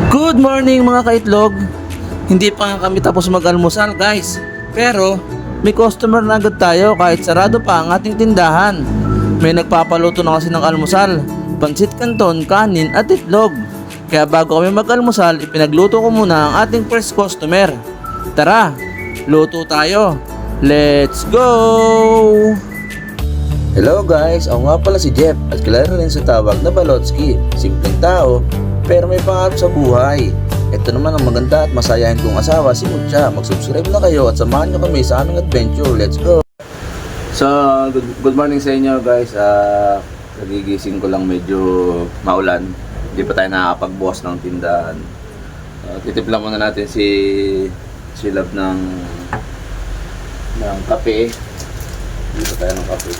Good morning mga kaitlog. Hindi pa nga kami tapos mag-almusal guys. Pero may customer na agad tayo kahit sarado pa ang ating tindahan. May nagpapaluto na kasi ng almusal, pansit canton, kanin at itlog. Kaya bago kami mag-almusal, ipinagluto ko muna ang ating first customer. Tara, luto tayo. Let's go! Hello guys, ako nga pala si Jeff at kilala rin sa tawag na Balotsky. Simpleng tao, pero may pangarap sa buhay. Ito naman ang maganda at masayahin kong asawa, si Mucha. Mag-subscribe na kayo at samahan nyo kami sa aming adventure. Let's go! So, good morning sa inyo guys. Nagigising ko lang medyo maulan. Hindi pa tayo nakakapagbukas ng tindahan. Titiplan muna natin si Love ng kape. Dito tayo ng kape.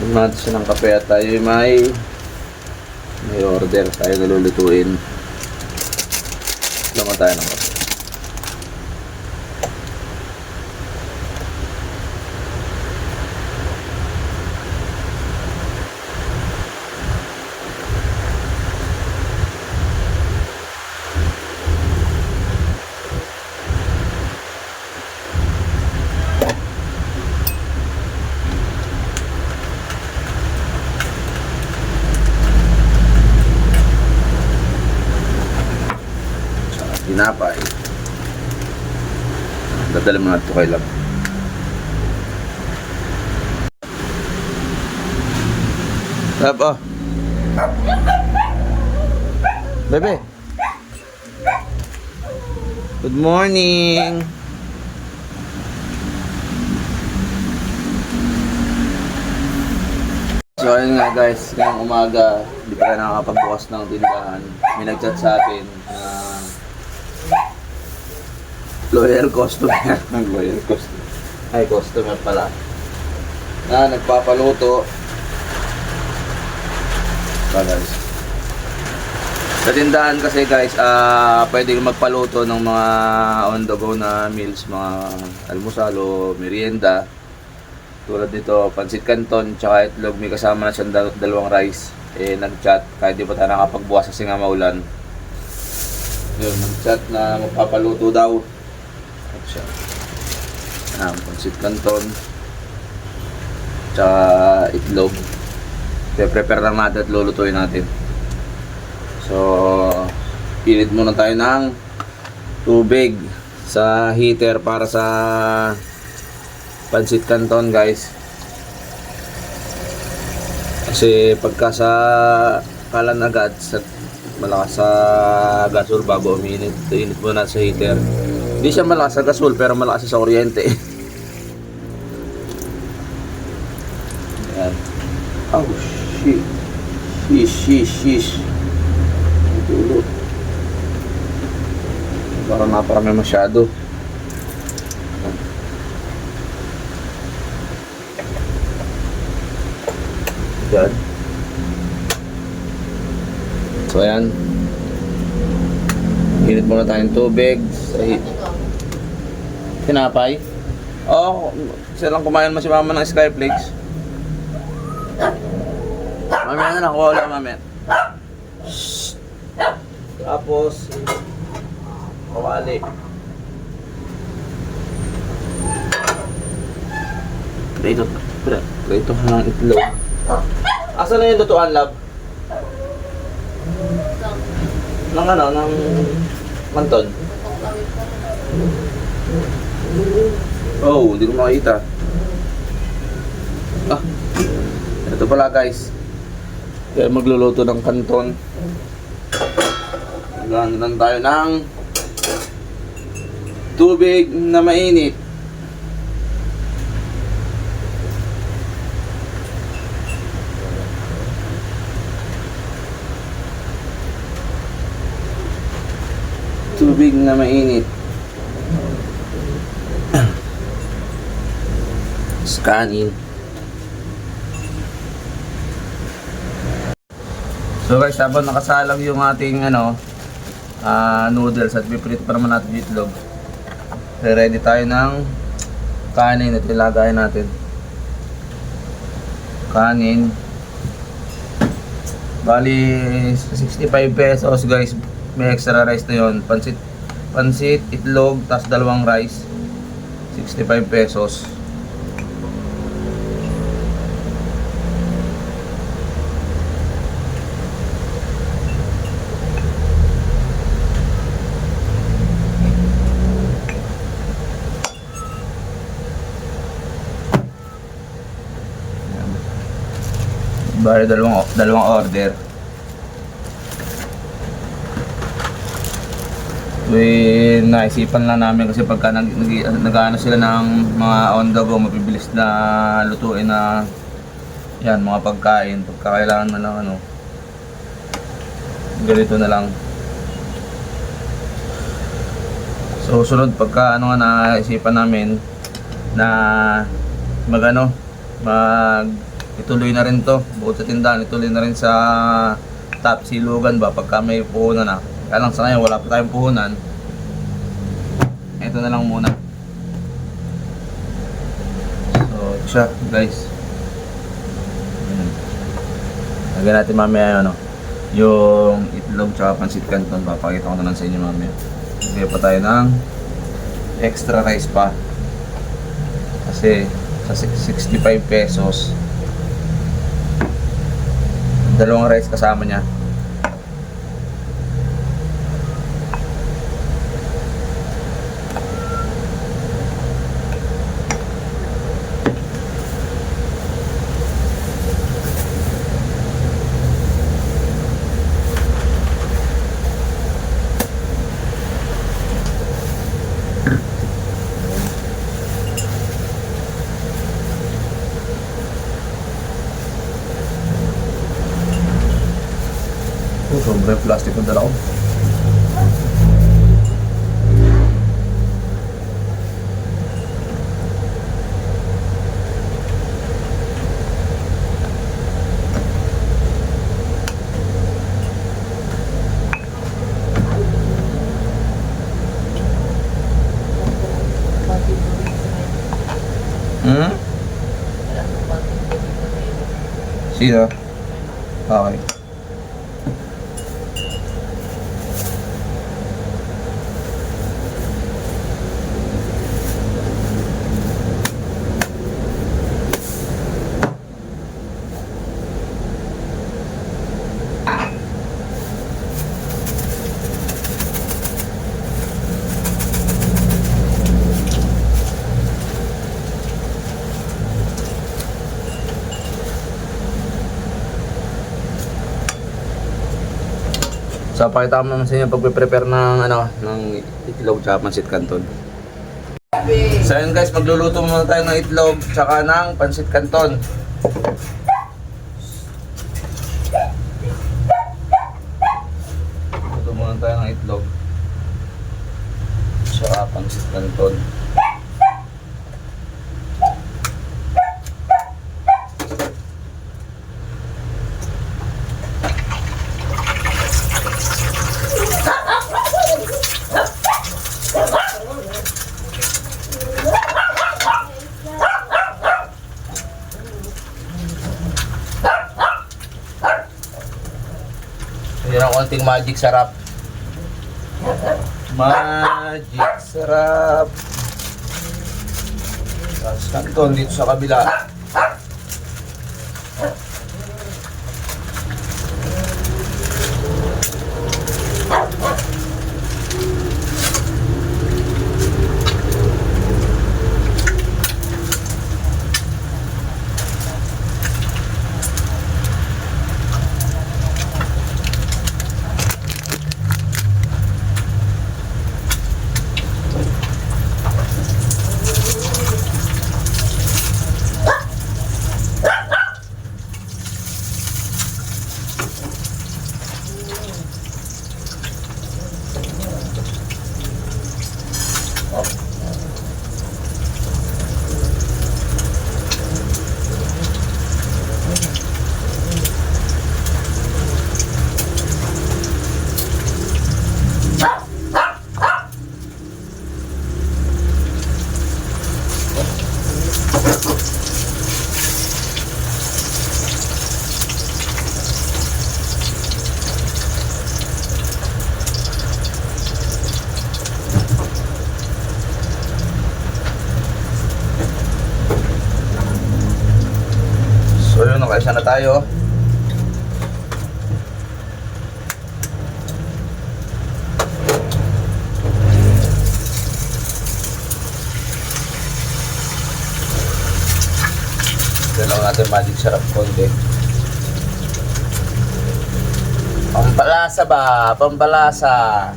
Natin siya ng kape at tayo may order tayo nalulutuin. Laman tayo ng kape. Tinapay. Dadala mo na ito kay Love. Love, oh. Bebe. Good morning. So ayun nga guys, ngayong umaga, hindi pa tayo nakakapagbukas ng tindahan. May nag-chat sa atin na loyal customer. Loyal customer. Ay, customer pala. Na nagpapaluto. Guys. Sa tindahan kasi guys, pwede magpaluto ng mga on the go na meals, mga almusal o merienda. Tulad nito, pansit canton, tsaka itlog, may kasama na siyang dalawang rice. Nag-chat, kahit di pa tayo nakapagbukas kasi nga maulan. Yun, nag-chat na magpapaluto daw. Siya. Pansit canton tsaka itlog. Prepare lang natin at lulutuin natin. So init muna tayo ng tubig sa heater para sa pansit canton guys, kasi pagka sa kalan agad sa malakas sa gasol bago uminit, init muna sa heater. Hindi siya malakas sa gasol pero malakas sa kuryente. Ayan. Oh shit. Shish. Ito. Parang naparami masyado. Ayan. So ayan. Hinit muna tayong tubig sa tinapay. Oo, kasi lang kumain mo si mama ng Skyflakes. Mamaya na nakuha lang mamaya. Tapos kawali. Prito ng itlog. Asan na yung lutuan, Love? Ng ano, ng manton. Oh, hindi ko makita. Ito pala guys. Kaya magluluto ng canton. Magano lang tayo ng tubig na mainit. Tubig na mainit. Kanin. So guys, habang nakasalang yung ating noodles at piprito pa naman natin yung itlog, ready tayo ng kanin at ilagay natin. Kanin, Bali 65 pesos guys. May extra rice na yon. Pansit, itlog, tas dalawang rice. 65 pesos. Bali dalawang order. Naisipan lang namin kasi pagka nag-ano sila ng mga on the go, mabibilis na lutuin na yan, mga pagkain. Pagka kailangan na lang ano, ganito na lang. So sunod pagka ano nga naisipan namin na ituloy na rin to, bukod sa tindahan, ituloy na rin sa top silugan ba pagka may puhunan na. Kaya lang sa ngayon wala pa tayong puhunan. Ito na lang muna. So ito siya guys. Lagyan natin mamaya ano, yung itlog tsaka pansit canton. Papakita ko na lang sa inyo mamaya. Lagyan pa tayo ng extra rice pa. Kasi sa 65 pesos dalawang rice kasama niya. Sobrang plastic ng dala ko. Sino? Okay. So, pakita ko naman sa inyo pag-prepare ng itlog tsaka pansit canton. So, yun guys, magluluto muna tayo ng itlog tsaka ng pansit canton. Luto muna tayo ng itlog tsaka pansit canton. Yan ang konting magic sarap. Magic sarap. Tapos canton dito sa kabila. na tayo. Dalaw natin magic sarap konti. Pampalasa ba? Pampalasa.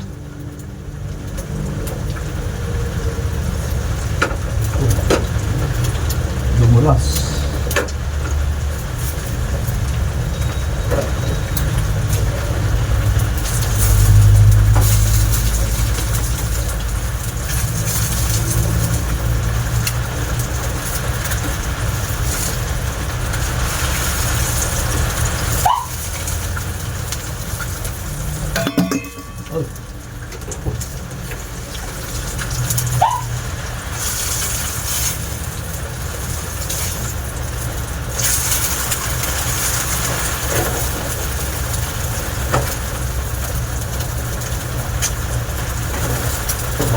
Dumulas.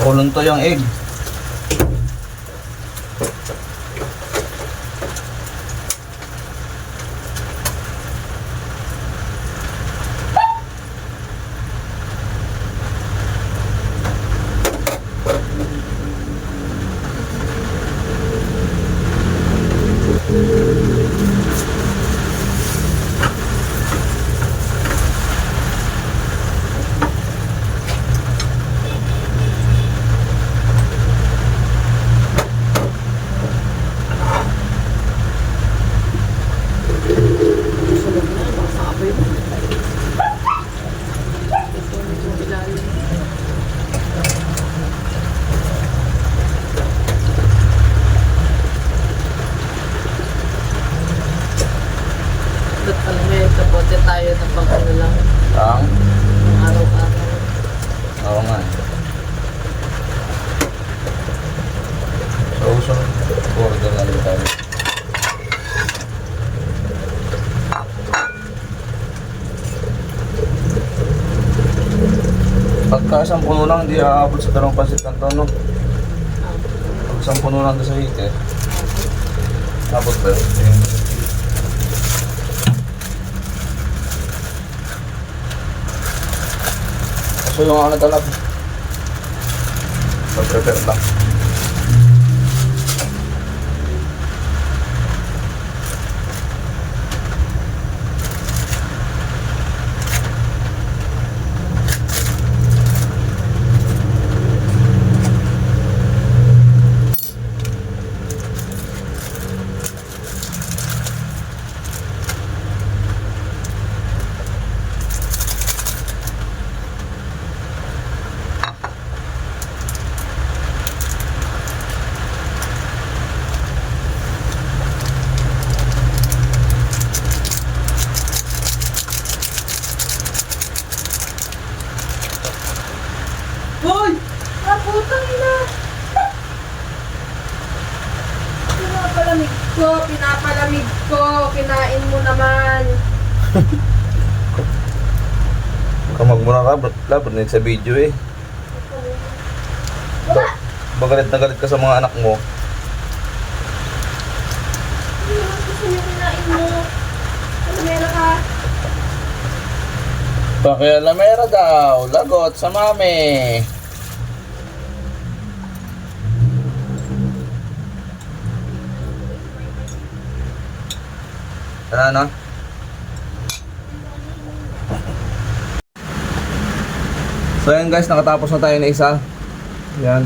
Makulong to yung egg. Kapote tayo ng pang-ano lang. Ang? Araw-araw. Oo nga. So, order na rin tayo. Pagka isang puno lang, hindi aabot sa 2 pansit canton, no? Pag isang puno lang sa heater, abot ba yun? So yung ano talaga, mag-prepare lang. Hoy! Naputang ina! Pinapalamig ko, kinain mo naman. Kamagmura ka, labot na sa video eh. Galit na galit ka sa mga anak mo. Hindi naman gusto niyo kinain mo. Alamera ka. Pakialamera daw, lagot sa mami. Tara na. So yan guys, nakatapos na tayo na isa. Yan.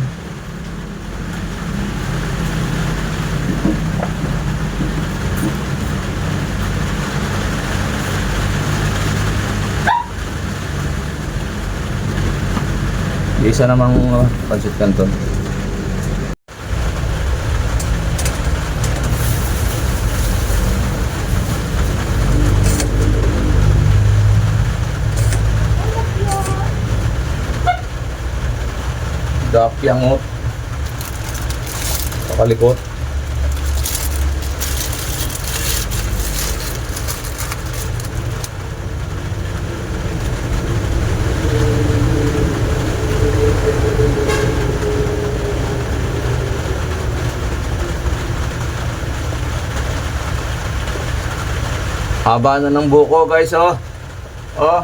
Isa namang pancit canton. Dapyangot. Pakalikot. Haba na ng buko guys, oh. Oh.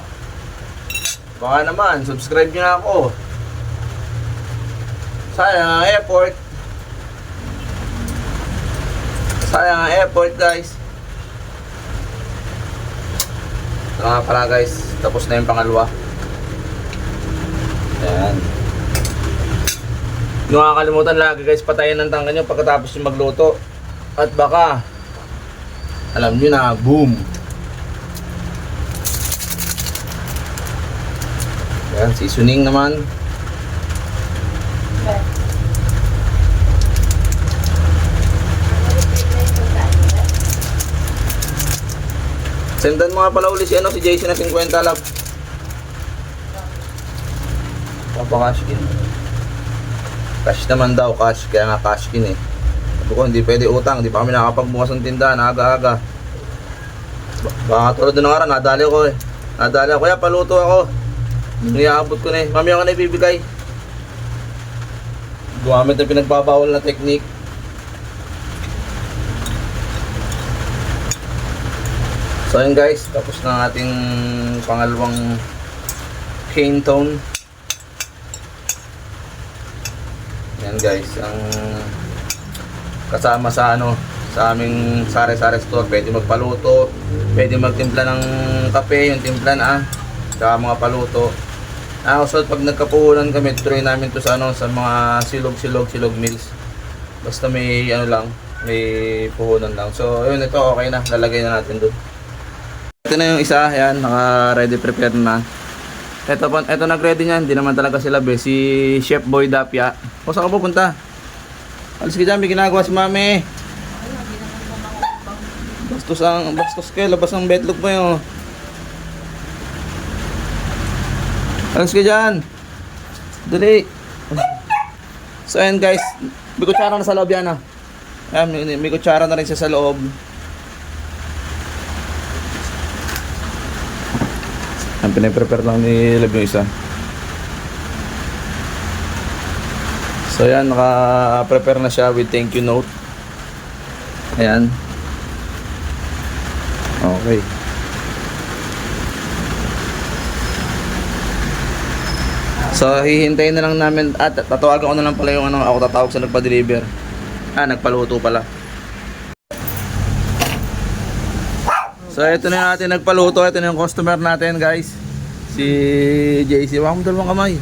Baka naman, subscribe nyo na ako. Sayang ang effort. Sayang ang effort guys. Ito nga pala guys, tapos na yung pangalawa. Ayan. Hindi ko kakalimutan lagi guys, patayin ng tangka nyo pagkatapos yung magluto. At baka, alam nyo na, boom! Ayan, seasoning naman. Sendan mo nga pala uli si JC na 50 lab. Papakashkin. Cash naman daw, cash. Kaya nga cashkin eh. Sabi ko, hindi pwede utang. Hindi pa kami nakapagbukas ng tindahan, aga-aga. Baka tulad ng araw, nadali ko eh. Nadali ako, kaya paluto ako. Niyaabot ko na eh. Mamaya ko na ibibigay. Gumamit na pinagbabawal na technique. So ayun guys, tapos na ang ating pangalawang cane tone. Yan guys, ang kasama sa sa aming sari-sari store, pwede magpaluto, pwede magtimpla ng kape, yung timpla na, saka mga paluto. So pag nagkapuhunan kami, tuloy namin to sa sa mga silog meals. Basta may lang, may puhunan lang. So yun, ito okay na, lalagay na natin doon. Ito na yung isa, yan, naka-ready prepare na. Ito nag-ready niyan, hindi naman talaga sila si Chef Boy Dapia. O saan ka pupunta? Alis ka dyan, may ginagawa si Mami. Bastos kayo, labas ng betlog mo yun. Alis ka dyan. Dali. So ayan guys, may kutsara na sa loob yan. Ayan, may kutsara na rin siya sa loob. Ang pinaprepare lang ni Lab yung isa. So yan, naka-prepare na siya with thank you note. Ayan. Okay. So hihintayin na lang namin at tatawagan ko na lang pala yung ako tatawag sa nagpa-deliver. Nagpaluto pala. So ito na yung natin nagpaluto, ito na yung customer natin guys. Si JC, wag mo dalawang kamay.